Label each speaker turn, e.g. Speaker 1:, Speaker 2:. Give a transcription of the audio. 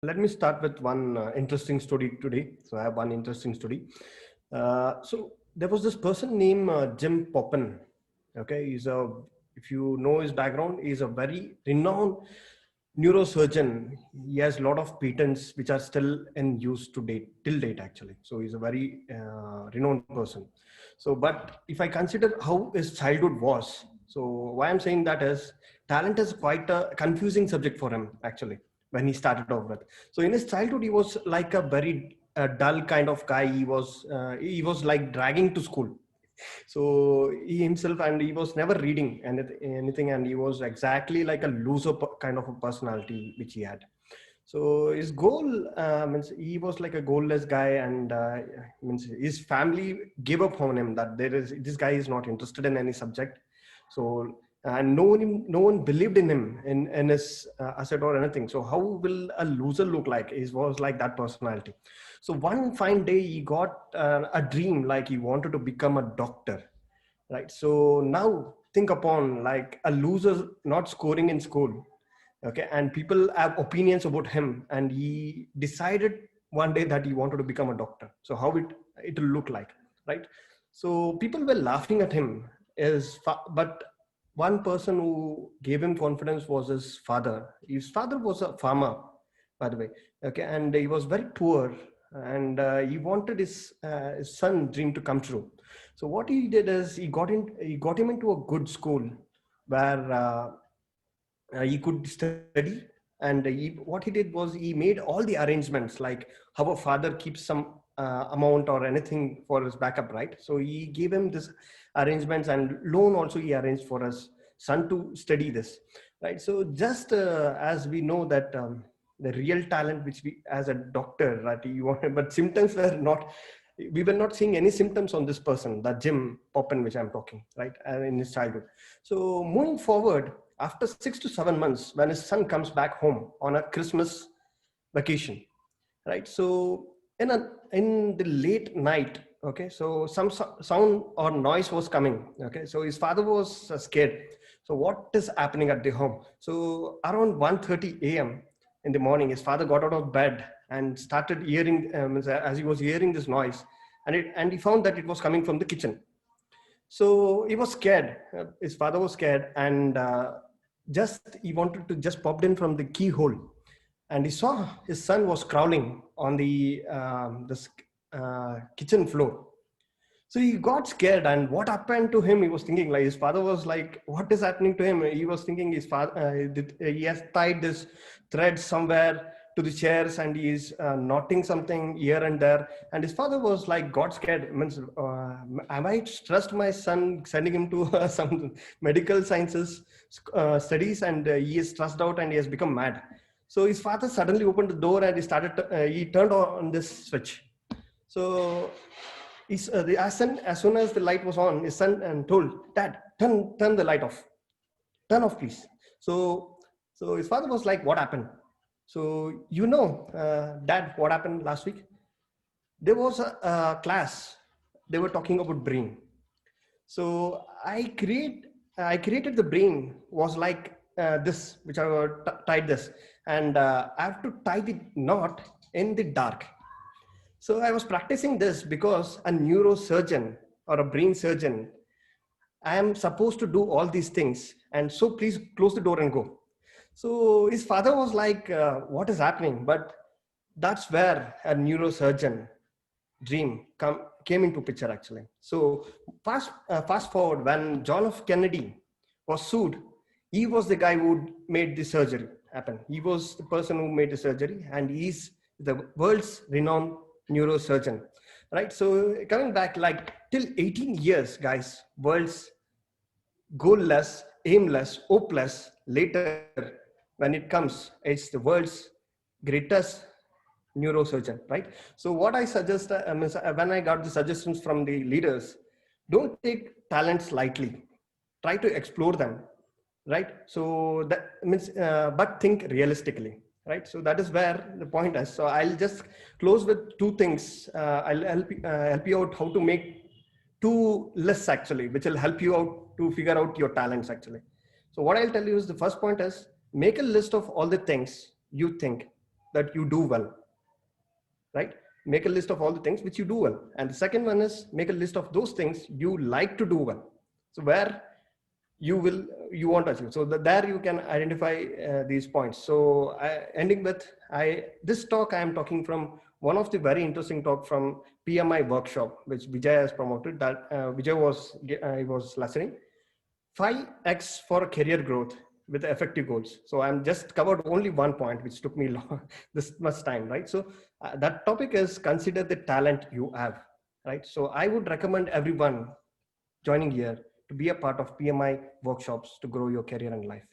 Speaker 1: Let me start with one interesting story today. So I have one interesting story. So there was this person named Jim Poppen. Okay, if you know his background, he's a very renowned neurosurgeon. He has a lot of patents which are still in use to date, till date actually. So he's a very renowned person. So, but if I consider how his childhood was, so why I'm saying that is talent is quite a confusing subject for him actually when he started off with. So in his childhood, he was like a very dull kind of guy. He was like dragging to school. So he himself, and he was never reading anything, and he was exactly like a loser kind of a personality which he had. So his goal means he was like a goalless guy, and means his family gave up on him that this guy is not interested in any subject. So and no one believed in him in his asset or anything. So how will a loser look like? He was like that personality. So one fine day he got a dream, like he wanted to become a doctor, right? So now think upon like a loser not scoring in school, okay, and people have opinions about him, and he decided one day that he wanted to become a doctor. So how it will look like, right? So people were laughing at him, but one person who gave him confidence was his father was a farmer, by the way, okay, and he was very poor, and he wanted his son dream to come true. So what he did is he got him into a good school where he could study, and what he did was he made all the arrangements, like how a father keeps some amount or anything for his backup, right? So he gave him this arrangements, and loan also he arranged for his son to study this, right? So just as we know that the real talent which we as a doctor, right, you want, but symptoms were not, we were not seeing any symptoms on this person, that Jim Poppen which I'm talking, right, in his childhood. So moving forward, after 6 to 7 months, when his son comes back home on a Christmas vacation, right? So in the late night, okay, so some sound or noise was coming, okay, so his father was scared. So what is happening at the home? So around 1:30 a.m. in the morning, his father got out of bed and started hearing, as he was hearing this noise, and he found that it was coming from the kitchen. So he was scared. His father was scared, and just he wanted to just popped in from the keyhole, and he saw his son was crawling on the this kitchen floor. So he got scared, and what happened to him? He was thinking like his father was like, what is happening to him? He was thinking his father he has tied this thread somewhere to the chairs, and he is knotting something here and there. And his father was like, got scared. Means, am I trust my son, sending him to some medical sciences studies, and he is stressed out and he has become mad. So his father suddenly opened the door, and he turned on this switch. So as soon as the light was on, his son and told, Dad, turn the light off. Turn off, please. So, so his father was like, what happened? So, Dad, what happened last week? There was a class. They were talking about brain. So I created the brain was like this, which tied this, and I have to tie the knot in the dark. So I was practicing this because a neurosurgeon or a brain surgeon, I am supposed to do all these things. And so please close the door and go. So his father was like, what is happening? But that's where a neurosurgeon dream came into picture actually. So fast forward, when John F. Kennedy was sued, he was the guy who made the surgery happen. He was the person who made the surgery, and he's the world's renowned neurosurgeon, right? So coming back, like till 18 years, guys, world's goalless, aimless, hopeless. Later, when it comes, it's the world's greatest neurosurgeon, right? So what I suggest, when I got the suggestions from the leaders, don't take talents lightly. Try to explore them, right? So that means, but think realistically, right? So that is where the point is. So I'll just close with two things. I'll help you out how to make two lists actually, which will help you out to figure out your talents actually. So what I'll tell you is the first point is make a list of all the things you think that you do well, right? Make a list of all the things which you do well. And the second one is make a list of those things you like to do well. So where you want to achieve. So there you can identify these points. So ending with this talk, I am talking from one of the very interesting talk from PMI workshop, which Vijay has promoted, that Vijay was listening. 5x for career growth with effective goals. So I'm just covered only one point, which took me this much time, right? So that topic is consider the talent you have, right? So I would recommend everyone joining here to be a part of PMI workshops to grow your career and life.